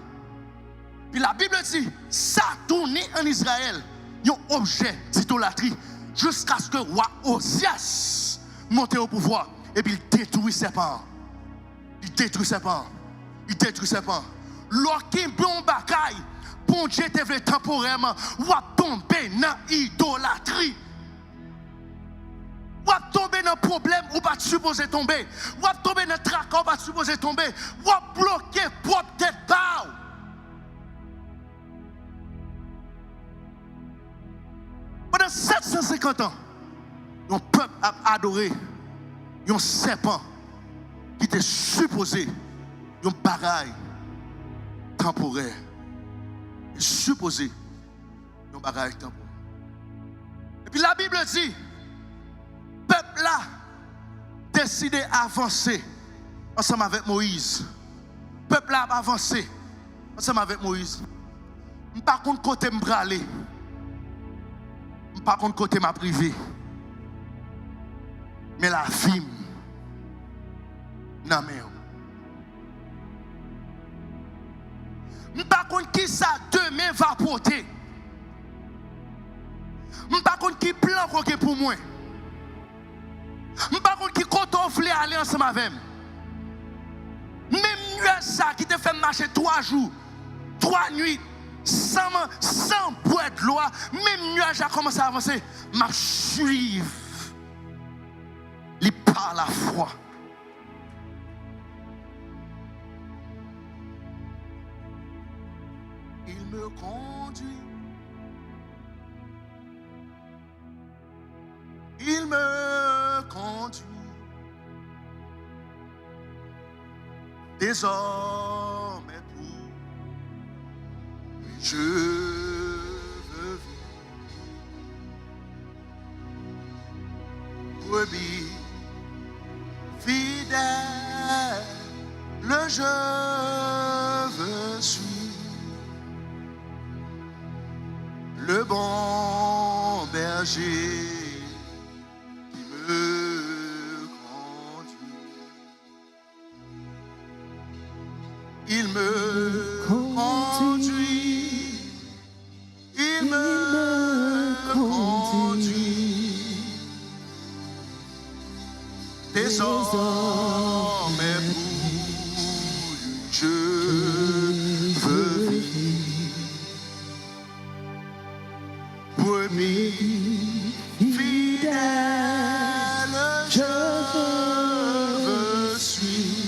Puis la Bible dit, ça tourne en Israël, un objet d'idolâtrie, jusqu'à ce que le roi Ozias monte au pouvoir, et puis il détruit serpent. Il détruit serpent. Il détruit serpent. Lorsqu'il bon bagaille, bon Dieu te veut temporairement, ou à tomber dans l'idolâtrie. Ou à tomber dans le problème, ou pas supposé tomber. Ou à tomber dans le tracas, ou pas supposé tomber. Ou à bloquer propre tête bas. Pendant 750 ans, le peuple a adoré un serpent qui était supposé un bagaille temporaire. Supposé un bagaille temporaire. Et puis la Bible dit, le peuple là décidé d'avancer ensemble avec Moïse. Le peuple là a avancé ensemble avec Moïse. Par contre, côté me aller. Par contre, côté m'a privé. Mais la vie, non mais. Par contre, qui ça demain va porter? Par contre, qui plan pour moi? Par contre, qui compte offler aller ensemble avec moi? Même nuage ça qui te fait marcher 3 jours, 3 nuits, sans boire de l'eau, même nuage a commencé à avancer, m'a suivre. Il par la foi. Il me conduit. Il me conduit. Désormais tout, je veux vivre Le bon berger qui me conduit. Il me conduit. Il me conduit. Désormais pour lui je veux vivre. Brebis fidèle, je veux suivre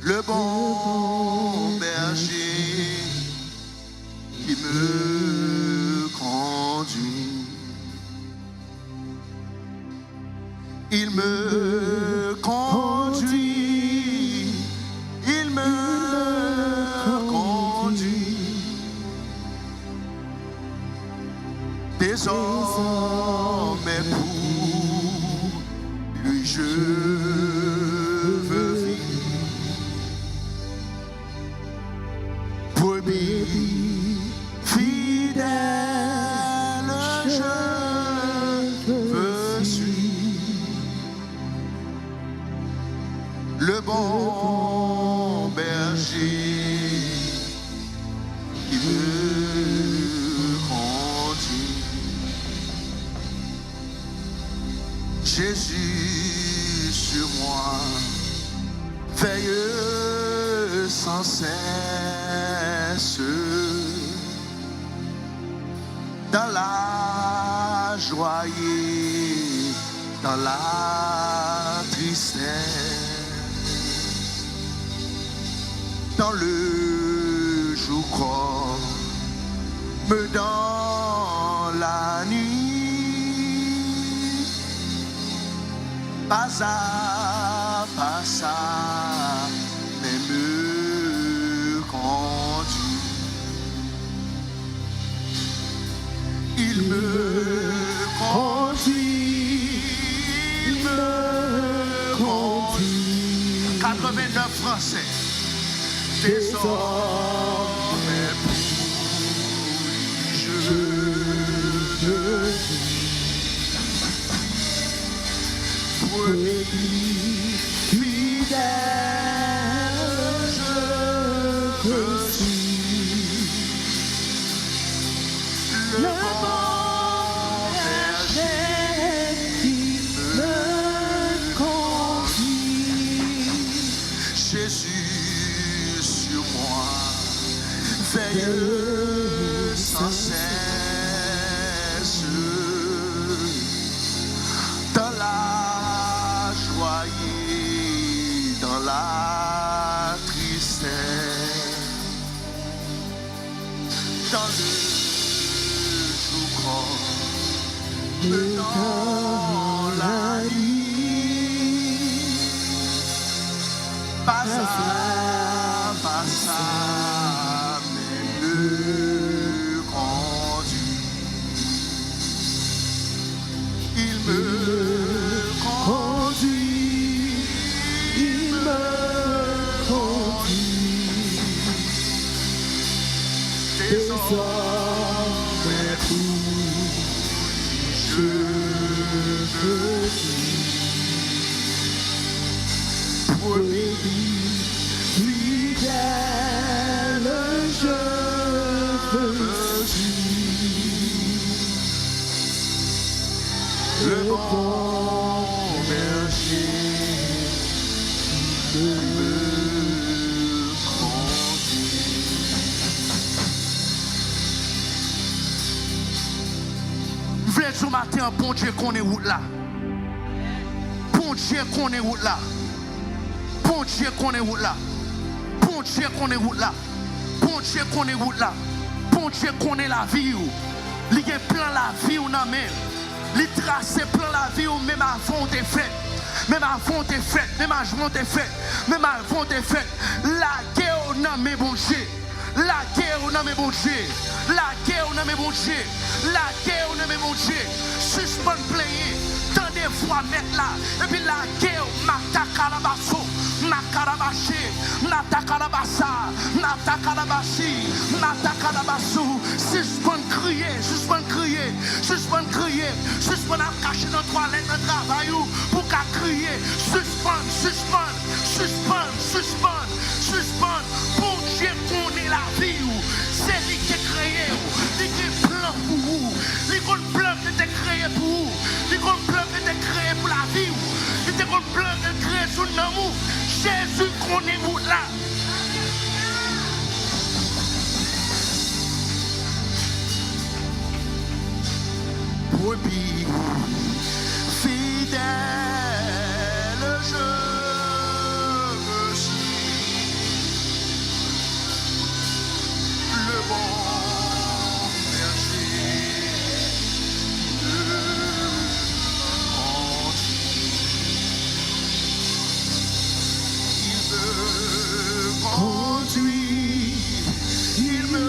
le bon berger qui me conduit. Il me conduit, il me conduit. Désormais pour lui je veux vivre. Brebis fidèle, je veux suivre le bon berger qui me conduit. Jésus sur moi veille sans cesse dans la joie et dans la tristesse, dans le jour comme dans la nuit, pas à pas à même conduit. Il me conduit, il me conduit. 89 Français. Désormais pour lui je veux vivre. Brebis fidèle, je veux suivre le bon berger qui me conduit. Jésus sur moi veille sans cesse dans la joie et dans la tristesse, dans le jour comme dans la nuit, pas à pas à mais me conduit. Il me conduit, il me conduit. Désormais pour je veux vivre. Brebis fidèle, je veux suivre le bon berger qui me conduit. V'lait ce matin, bon Dieu qu'on est route là. Bon Dieu qu'on est route là. Bon Dieu qu'on est route là. Bon Dieu qu'on est route là. Bon Dieu qu'on est route là. Bon Dieu qu'on est la vie. Il y a plein la vie ou non mais. Il trace plein la vie ou même avant des fêtes. Même avant des fêtes. Même avant des fêtes. Même avant des fêtes. La guerre ou non mais bon Dieu. La guerre ou non mais bon Dieu. La guerre ou non mais bon Dieu. La guerre ou non mais bon Dieu. Suspend player. Tant des fois mettre là. Et puis la guerre m'attaque à la basso. Nakarabashi, Natakarabasa, Natakarabashi, Natakarabasu. Suspend crier, suspend crier, suspend crier, suspend à cacher notre toilette, notre travail pour qu'à crier. Suspend, suspend, suspend, suspend, suspend. Pour Dieu connaît la vie. C'est lui qui a créé, lui qui a plan pour vous, lui qui a plan qui a créé pour vous, lui qui a plan qui a créé pour la vie, lui qui a plan qui a créé sur l'amour. Jésus connaît vous là. Brebis fidèle, je suis le bon berger de conduit. Il me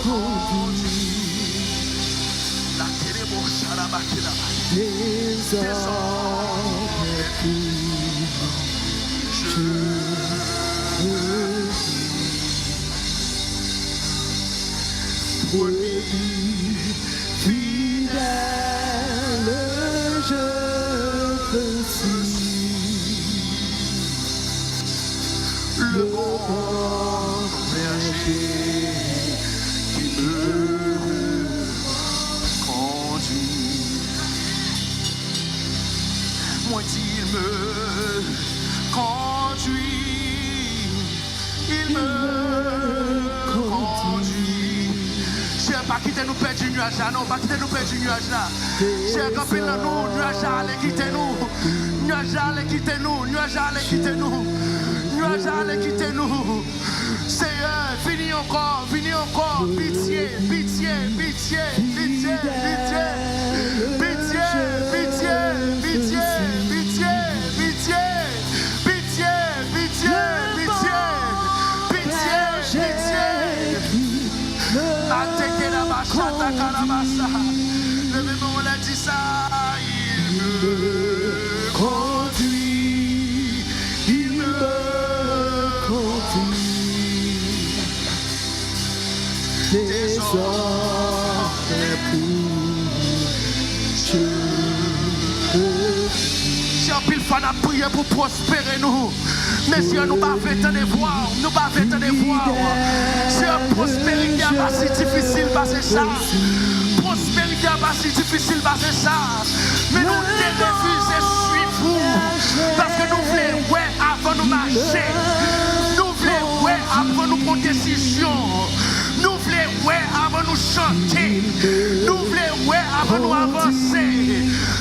conduit. La télébocha la bakila. Désormais je brebis fidèle, je suis le bon berger qui me conduit. Moi il me conduit, il me conduit. J'ai pas quitté nous perdre du nuage là, non, pas quitté nous perdre du nuage là. J'ai campé dans nous, nuage allez quitter nous, nuage allez quitter nous, nuage allez quitter nous, nuage allez quitter nous. Seigneur, finis encore, pitié, pitié, pitié, pitié, pitié, pitié, pitié, pitié, pitié, pitié, pitié, pitié, pitié, pitié, pitié. La bachata carabassa. Le même on l'a dit ça. Il me conduit. Il me conduit. Désormais si on pile fan a prié pour prospérer nous. Mais si on nous pas fait tant de voir, nous pas fait tant de voir. C'est une prospérité pas si difficile passer ça. Prospérité pas si difficile passer ça. Mais nous refusons suivre vous. Parce que nous voulons ouais avant nous marcher. Nous voulons ouais avant nous prendre décision. Nous voulons ouais avant nous chanter. Nous voulons ouais avant nous avancer.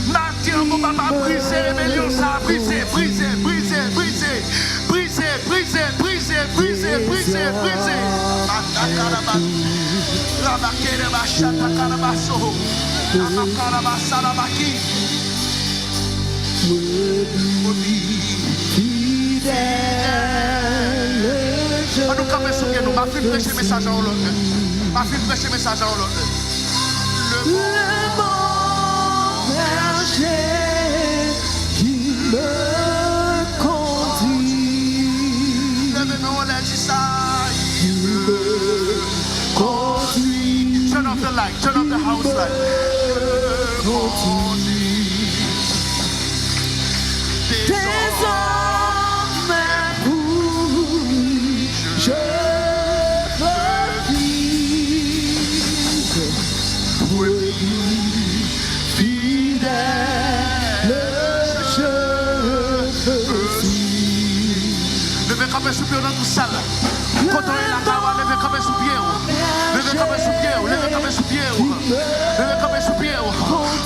Matin, mon papa briser rébellion, ça briser, briser, briser, briser, briser, briser, briser, briser, briser, briser. Rabakere bashata karabaso, amakarabasa rabaki. On nous comme souviens nous, ma fille prêcher message à l'autre. Ma fille prêcher message à l'autre. Le bon berger qui me conduit. Le même on l'a dit ça. Il me conduit. Turn off the light, turn off the house light. Il me conduit. Désormais pour lui, je veux vivre. Fidèle, je suis. Levez comme un soupir dans tout salle. Quand on est là, levez comme un soupir. Levez comme un soupir. Levez comme un soupir. Levez comme un soupir.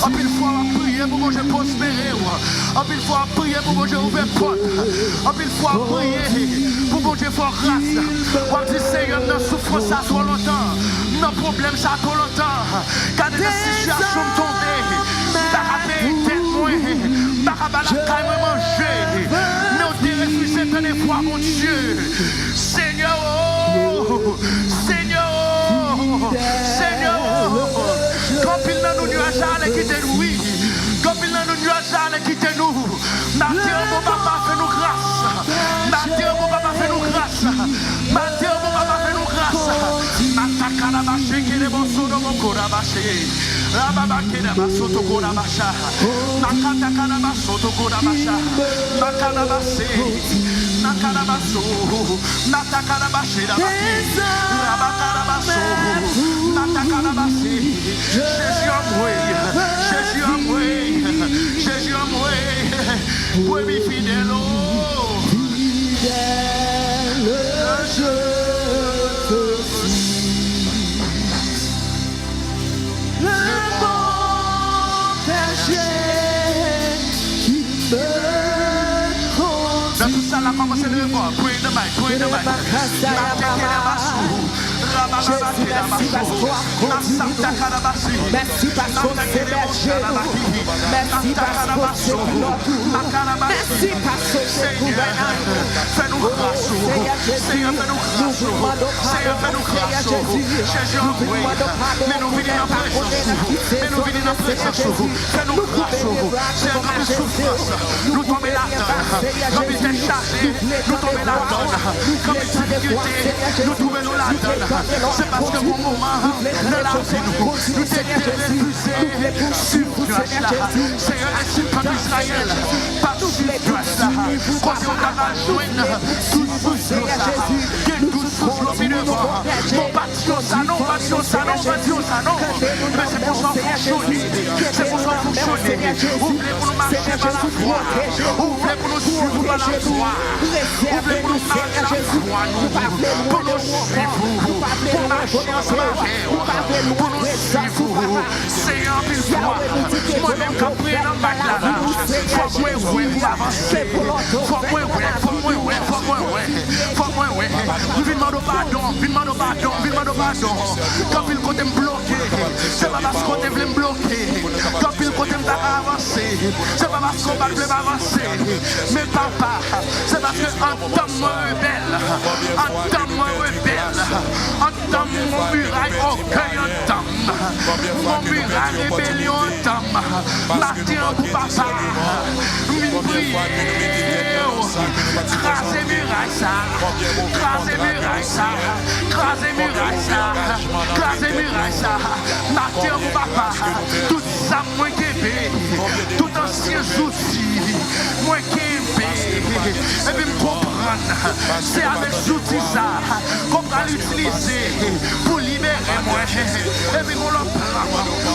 En pile fois, prier pour manger prospérer. En pile fois, prier pour manger ouvrir porte. En pile fois, prier pour manger fort grâce. On dit Seigneur, notre souffrance ça trop longtemps. Nos problèmes ça trop longtemps. Quand des situations tombées, t'as raté tête moins. T'as raté la caille manger. Mais on dit refusé tant de fois, mon Dieu. Seigneur, Seigneur, Seigneur. Quand il n'a nous nuages à quitter nous, oui. Comme il nous nuages à quitter nous. Matin, mon papa fait nous grâce. Korabashi, Rababakina Basoto Korabasha, Nakata Karabasoto Korabasha, Nakarabase, Nakarabaso, Natakarabashi, Rabakarabaso, Natakarabasi, Jésus Amoué, Brebis fidèle, je te suis. Le bon berger qui me conduit. Dans tout ça, là, comment c'est le corps? Pray the mic. Jésus, merci parce qu'on a conduit. Merci parce qu'on est berger. Merci parce qu'on sécure notre nous. Merci parce qu'on sécure notre. Fais-nous grâce. Seigneur, fais-nous grâce. Seigneur, fais-nous grâce. Jésus, mais nous venons dans la présence. Fais-nous grâce. C'est un grand souffrance. Nous tombons là-dedans. Comme il était chargé, nous tombons là-dedans. Comme il était difficulté, nous trouvons là-dedans. C'est parce que mon moment ne l'a fait nous. Nous t'étions refusés sur grâce là. Seigneur, ainsi comme Israël, pas sur grâce là. Quand on a joint tout sous l'eau ça, que tout sous l'eau devant. Non, bâtiment ça, non. Mais c'est pour ça fonctionner. C'est pour ça fonctionner. Ouvrez pour nous marcher par la foi. Ouvrez pour nous suivre par la foi. Ouvrez pour nous marcher par la foi. Pour nous suivre. Pour marcher ensemble avec vous. Pour nous suivre. Seigneur, pile foi. Moi-même, quand je prie dans ma glace, faut que moi, pour avancer. Faut que moi. Nous venons de pardon. Quand il côté me bloqué, c'est pas parce qu'on veut me bloquer. Quand il côté me avancer, c'est pas parce qu'on veut avancer. Mais papa, c'est parce que entends-moi rebelle, entends mon muraille, orgueil entend, mon muraille rébellion entend, matin pour papa, mine prière, craser muraille ça, matin pour papa, tout ça moi qui tout ancien outils, moi qui et puis me comprendre, c'est avec cet outil ça qu'on va l'utiliser pour libérer moi. Et puis on le prend,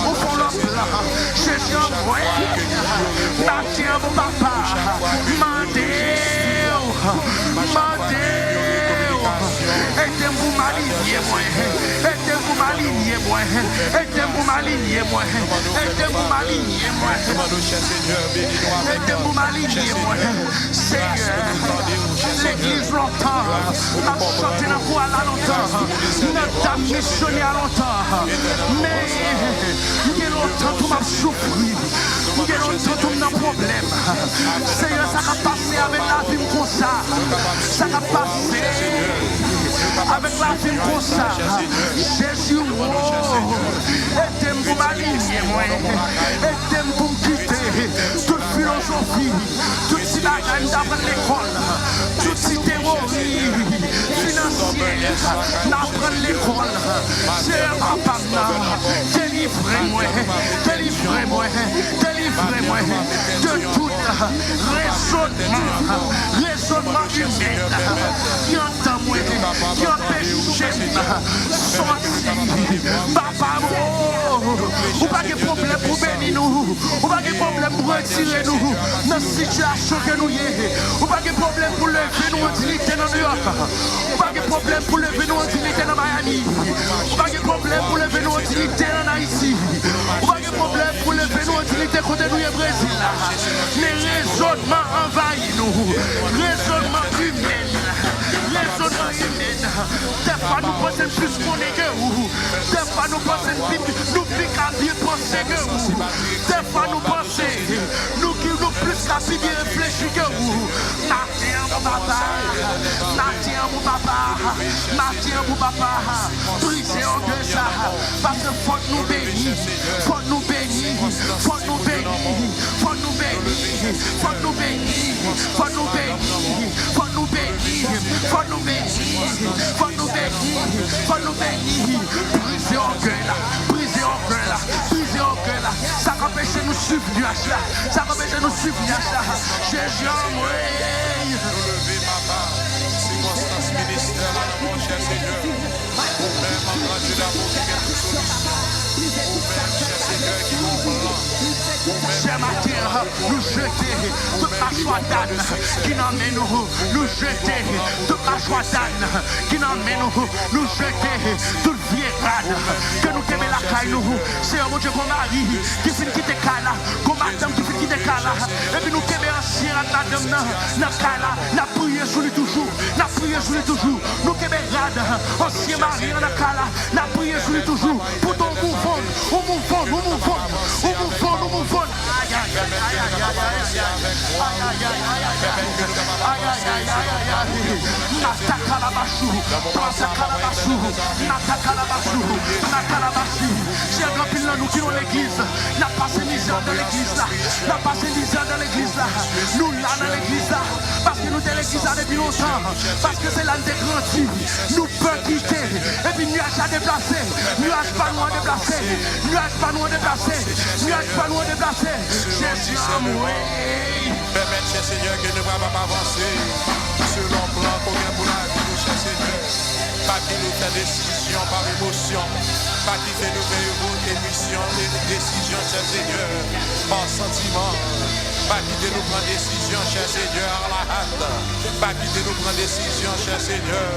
on fait le plan, cherche moi, matin pour papa, mandez. Aidez-vous m'aligner moi. Seigneur, l'église longtemps, n'a chanté la voix là longtemps, n'a missionné à longtemps, mais il y a longtemps tout m'a souffri, il y a longtemps tout m'a problème. Seigneur, ça va passer avec la vie comme ça, ça va passer avec la vie comme ça. Jésus, aidez-moi pour m'aligner, aidez-moi pour me quitter toute philosophie, toute si bagaille d'apprendre l'école, toute si théorie financière d'apprendre l'école. C'est papa, délivrez-moi de tout raisonnement humain qui entend moi, qui empêche sortir. Papa, ou pas de problème pour bénir nous, ou pas de problème pour retirer nous dans la situation que nous y est, ou pas de problème pour lever nous utilité dans New York, ou pas de problème pour lever nous utilité dans Miami, ou pas de problème pour lever nous utilité en Haïti, ou pas de problème pour lever nous utilité côté nous au Brésil. Les raisonnements envahissent nous, raisonnement humain. Des fois nous pensons plus qu'on est que vous. Des fois nous pensons plus qu'à bien penser que vous. Des fois nous pensons nous plus qu'à bien réfléchir que vous. Natien mon papa, brisez en deux ça. Parce que faut nous bénir. Brisez orgueil là, brisez suivre nuage là. Ça va empêcher nous suivre nuage là. Jésus, oui. Nous lever, papa. Circonstance ministère là, mon cher Seigneur. Vous-même, en grand Dieu d'amour, qui a une solution. Vous-même, cher Seigneur, qui ont plan. Ce matin, nous jeter toute la joie d'âne qui n'emmène nous jeter toute la joie d'âne qui n'emmène nous jeter toute vieille rade que nous t'aimons la caille nous. C'est un Dieu qu'on mari qui finit quitter Kala, qu'on madame qui finit quitter Kala, et puis nous t'aimons ancien madame dans Kala, n'a prié sur lui toujours, n'a prié sur lui toujours, nous t'aimons rade, ancien mari dans Kala, n'a prié sur lui toujours, pour ton mouvement, au mouvement, au mouvement, au mouvement, au mouvement. Aïe aïe aïe aïe aïe aïe aïe aïe aïe aïe aïe. Natakalabashu, Natakalabasu, Natakalabasu, Natakalabasu. J'ai un grand pile nous qui dans l'église, n'a passé misère dans l'église là, n'a passé misère dans l'église là, nous là dans l'église là, parce que nous dans l'église là depuis longtemps, parce que c'est là des grandis, nous peut quitter, et puis nuage à déplacer, nuage pas loin déplacer, nuage pas loin déplacer, nuage pas loin déplacer. Jésus, oui. Permettre, cher Seigneur, que nous ne va pas avancer selon le plan qu'on vient pour la vie, cher Seigneur. Pas qu'il nous fait décision par émotion, pas qu'il fait nous faire émission et décision, cher Seigneur, par sentiment. Pas quitter nous prendre décision, cher Seigneur, la hâte. Pas quitter nous prendre décision, cher Seigneur,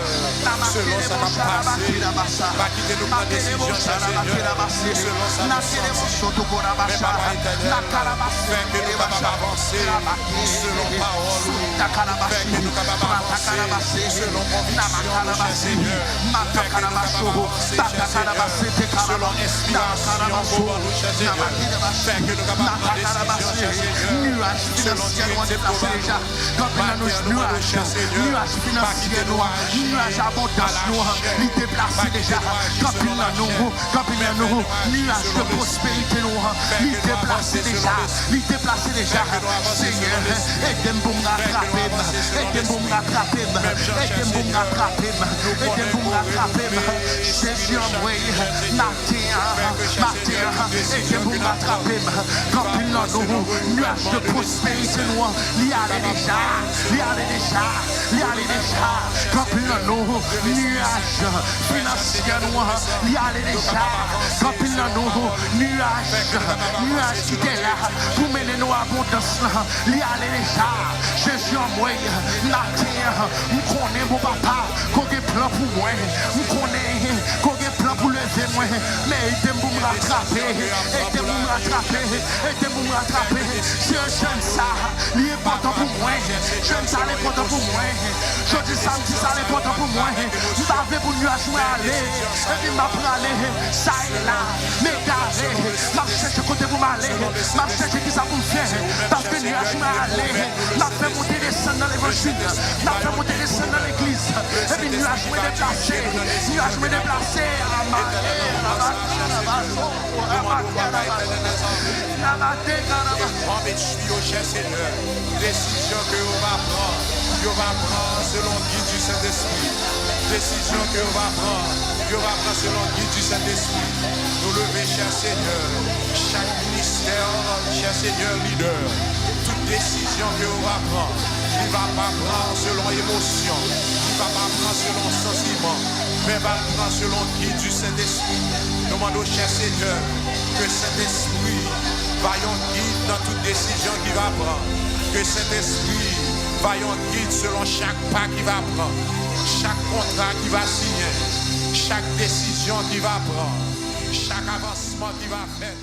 selon sa capacité. Pas quitter nous prendre décision, cher Seigneur, selon sa ressenti. Mais papa éternel, fait que nous capables d'avancer selon parole. Fait que nous capables d'avancer selon conviction, cher Seigneur. Fait que nous capables d'avancer, cher Seigneur, selon inspiration pour nous, cher Seigneur. Fait que nous capables de prendre décision, cher Seigneur. Nuage financièrement déplacé déjà. Quand il y a nuage financier noir, nuage abondance noir, il déplacé déjà. Quand il y a nuage de prospérité noire, il déplacé déjà. Il déplacé déjà. Seigneur, aide-moi pour m'attraper, aide-moi pour m'attraper, aide-moi pour m'attraper, aide-moi pour m'attraper. Jésus envoyé, matin, aide-moi pour m'attraper. Quand il y a nuage de prospérité noire, il y a déjà, quand il y a nuage financier noir, il y a déjà, quand il y a nuage qui est là, pour mener nos abondances là, il y a déjà, Jésus en moi, matin, je connais mon papa, qu'on a plan pour moi, je connais qu'on a plan pour lever moi, mais aidez-moi pour me rattraper, aidez-moi pour me rattraper, aidez-moi pour me rattraper. C'est un jeune ça, il est important pour moi. Jeune ça, il est important pour moi. Je dis ça, il est important pour moi. Je t'avais pour nuage aller, et puis m'a pour aller, ça est là, m'égarer, m'a cherché côté pour m'aller, m'a cherché qui ça pour me faire, parce que nuage aller, m'a fait monter des scènes dans l'évangile, m'a fait monter des scènes dans l'église, et puis nuage me déplacer, Cher Seigneur, décision que on va prendre selon le guide du Saint-Esprit. Décision que on va prendre selon le guide du Saint-Esprit. Nous lever, cher Seigneur, chaque ministère, cher Seigneur, leader, toute décision que on va prendre, il ne va pas prendre selon émotion, il ne va pas prendre selon sentiment, mais va prendre selon le guide du Saint-Esprit. Nous demandons, cher Seigneur, que cet esprit vaillant guide dans toute décision qu'il va prendre. Que cet esprit vaillant guide selon chaque pas qu'il va prendre, chaque contrat qu'il va signer, chaque décision qu'il va prendre, chaque avancement qu'il va faire.